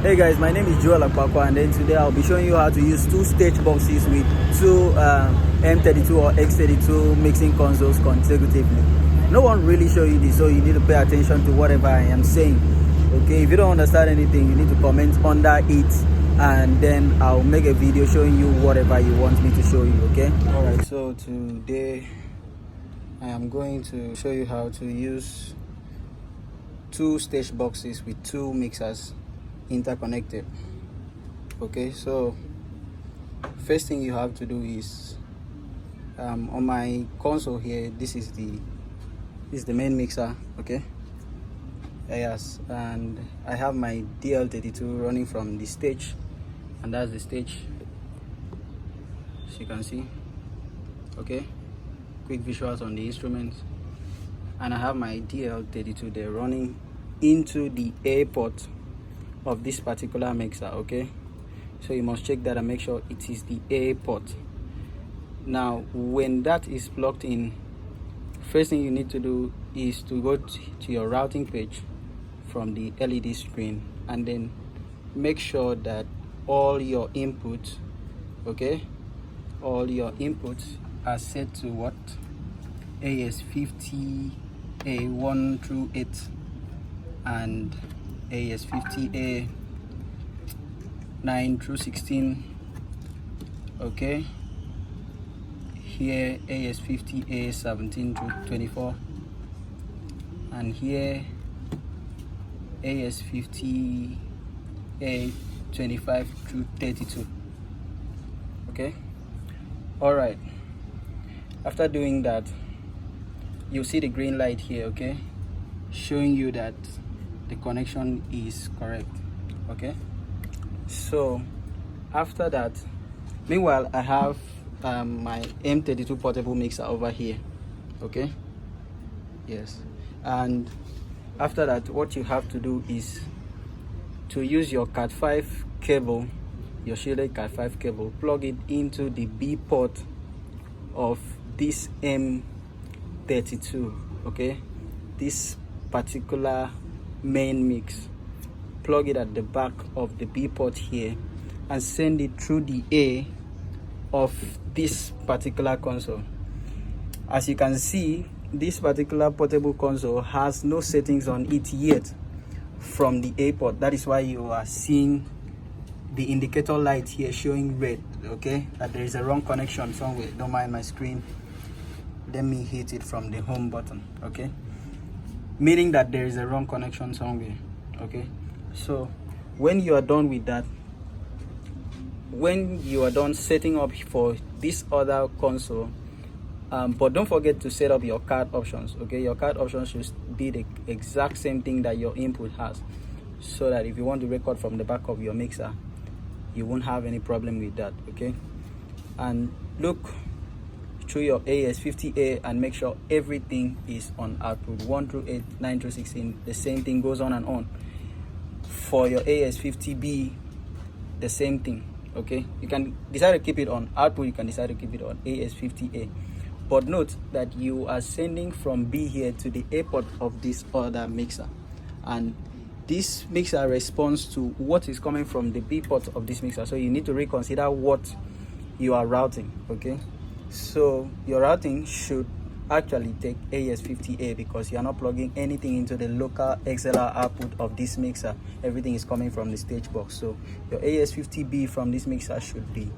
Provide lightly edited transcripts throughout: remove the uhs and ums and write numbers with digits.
Hey guys, my name is Joel Akpakwa, and then today I'll be showing you how to use two stage boxes with two M32 or X32 mixing consoles consecutively. No one really show you this, so you need to pay attention to whatever I am saying. Okay, if you don't understand anything, you need to comment under it, and then I'll make a video showing you whatever you want me to show you. Okay. All right. So today I am going to show you how to use two stage boxes with two mixers interconnected. Okay, so first thing you have to do is on my console here, this is the main mixer. Okay, yes, and I have my DL32 running from the stage, and that's the stage, as you can see. Okay, quick visuals on the instruments, and I have my DL32 there running into the A port of this particular mixer. Okay, so you must check that and make sure it is the A port. Now when that is plugged in, first thing you need to do is to go to your routing page from the LED screen, and then make sure that all your inputs, okay, all your inputs are set to what? AS50 A1 through 8 and AS50 A9 through 16. Okay, here AS50 A17 through 24, and here AS50 A25 through 32. Okay, all right, after doing that, you'll see the green light here, okay, showing you that the connection is correct. Okay, so after that, meanwhile I have my M32 portable mixer over here. Okay, yes, and after that, what you have to do is to use your Cat5 cable, your shielded Cat5 cable, plug it into the B port of this M32. okay, this particular main mix. Plug it at the back of the B port here and send it through the A of this particular console. As you can see, this particular portable console has no settings on it yet from the A port. That is why you are seeing the indicator light here showing red. Okay, that there is a wrong connection somewhere. Don't mind my screen, let me hit it from the home button. Okay, meaning that there is a wrong connection somewhere. Okay, so when you are done with that, when you are done setting up for this other console, but don't forget to set up your card options. Okay, your card options should be the exact same thing that your input has, so that if you want to record from the back of your mixer, you won't have any problem with that. Okay, and look through your AS50A and make sure everything is on output 1 through 8, 9 through 16. The same thing goes on and on. For your AS50B, the same thing. Okay, you can decide to keep it on output, you can decide to keep it on AS50A, but note that you are sending from B here to the A port of this other mixer, and this mixer responds to what is coming from the B port of this mixer. So you need to reconsider what you are routing. Okay, so your routing should actually take AS50A, because you are not plugging anything into the local XLR output of this mixer. Everything is coming from the stage box. So your AS50B from this mixer should be,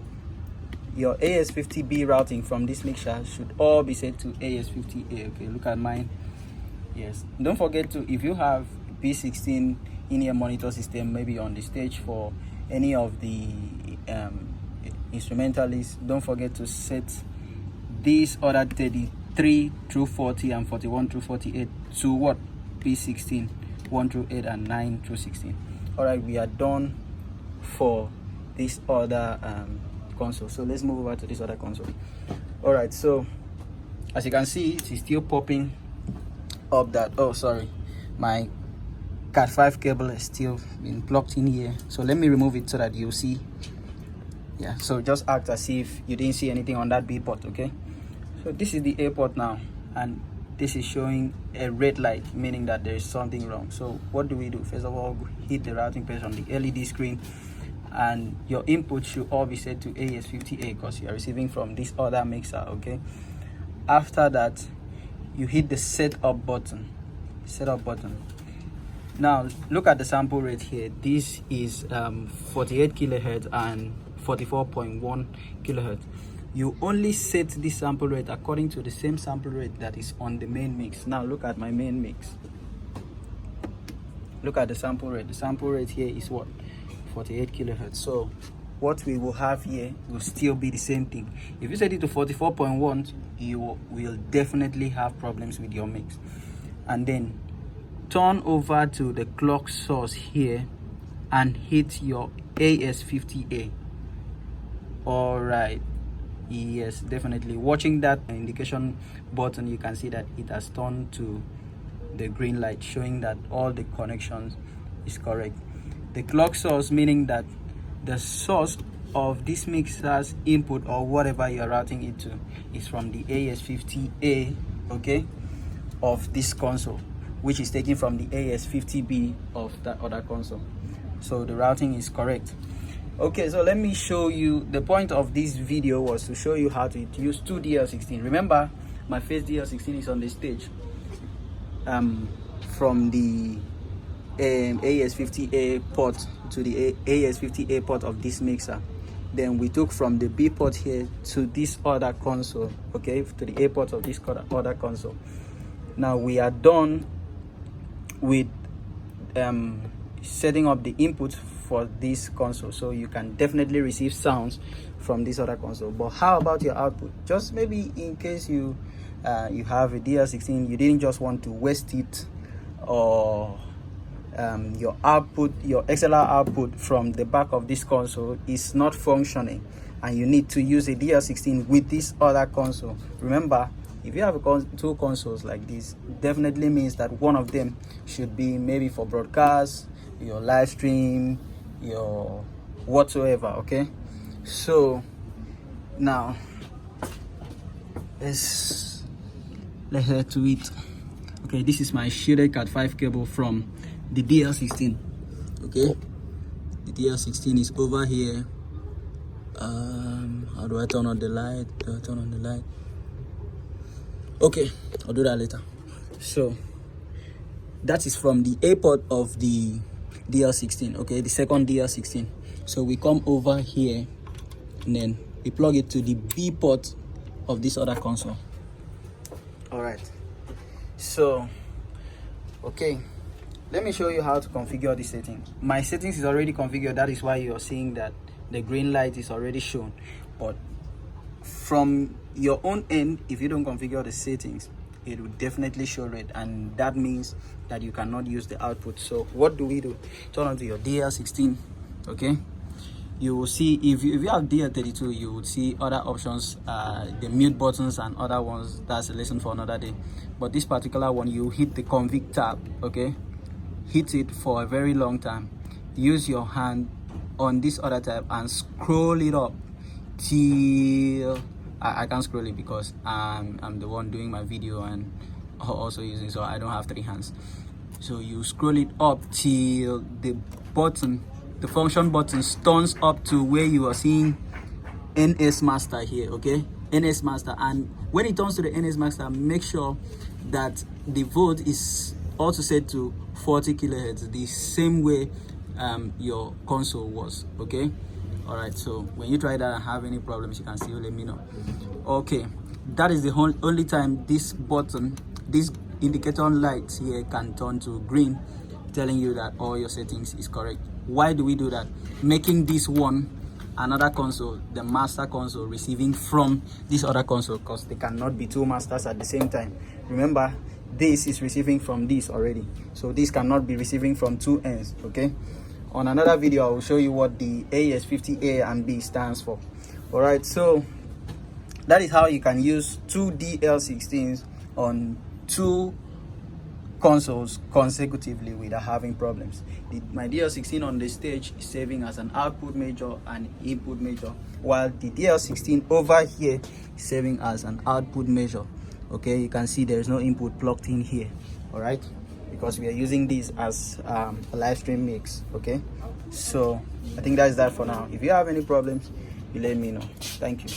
your AS50B routing from this mixer should all be set to AS50A. Okay, look at mine. Yes, don't forget to, if you have B16 in-ear monitor system, maybe on the stage for any of the instrumentalists, don't forget to set these other 33 through 40 and 41 through 48 to what? P16, 1 through 8 and 9 through 16. All right, we are done for this other console. So let's move over to this other console. All right, so as you can see, it is still popping up that, oh sorry, my Cat5 cable is still been plugged in here. So let me remove it so that you'll see. Yeah, so just act as if you didn't see anything on that B port. Okay, so this is the A port now, and this is showing a red light, meaning that there is something wrong. So what do we do? First of all, hit the routing page on the LED screen, and your input should all be set to AS50A because you are receiving from this other mixer. Okay, after that you hit the setup button. Now look at the sample rate here. This is 48 kilohertz and 44.1 kilohertz. You only set this sample rate according to the same sample rate that is on the main mix. Now look at my main mix. Look at the sample rate. The sample rate here is what? 48 kilohertz. So what we will have here will still be the same thing. If you set it to 44.1, you will definitely have problems with your mix. And then turn over to the clock source here and hit your AS50A. All right, yes, definitely. Watching that indication button, you can see that it has turned to the green light, showing that all the connections is correct. The clock source, meaning that the source of this mixer's input or whatever you're routing it to is from the AS50A, okay, of this console, which is taken from the AS50B of that other console. So the routing is correct. Okay, so let me show you. The point of this video was to show you how to use two DL16. Remember, my first DL16 is on the stage from the AS50A port to the AS50A port of this mixer. Then we took from the B port here to this other console, okay, to the A port of this other console. Now we are done with setting up the input for this console, so you can definitely receive sounds from this other console. But how about your output? Just maybe in case you have a DL16, you didn't just want to waste it, or your output, your XLR output from the back of this console is not functioning and you need to use a DL16 with this other console. Remember, if you have two consoles like this, definitely means that one of them should be maybe for broadcast, your live stream, your whatsoever. Okay, so now let's head to it. Okay, this is my shielded Cat 5 cable from the DL16. Okay, the DL16 is over here. How do I turn on the light? Okay, I'll do that later. So that is from the A port of the DL16, okay, the second DL16. So we come over here and then we plug it to the B port of this other console. All right, so okay, let me show you how to configure this setting. My settings is already configured. That is why you're seeing that the green light is already shown. But from your own end, if you don't configure the settings, it will definitely show red, and that means that you cannot use the output. So what do we do? Turn on to your DL16. Okay, you will see, if you have DL32, you would see other options, the mute buttons and other ones. That's a lesson for another day. But this particular one, you hit the config tab. Okay, hit it for a very long time. Use your hand on this other tab and scroll it up till I can't scroll it because I'm the one doing my video and also using, so I don't have three hands. So you scroll it up till the button, the function button, turns up to where you are seeing NS Master here. Okay, NS Master. And when it turns to the NS Master, make sure that the volt is also set to 40 kilohertz, the same way your console was. Okay, all right, so when you try that and have any problems, you can still let me know. Okay, that is the only time this button, this indicator light here, can turn to green, telling you that all your settings is correct. Why do we do that? Making this one another console, the master console, receiving from this other console, because they cannot be two masters at the same time. Remember, this is receiving from this already, so this cannot be receiving from two ends. Okay, on another video I will show you what the AS50A and B stands for. All right, so that is how you can use two DL16s on two consoles consecutively without having problems. My DL16 on the stage is serving as an output major and input major, while the DL16 over here is serving as an output major. Okay, you can see there is no input plugged in here. All right, because we are using this as a live stream mix. Okay, so I think that's that for now. If you have any problems, you let me know. Thank you.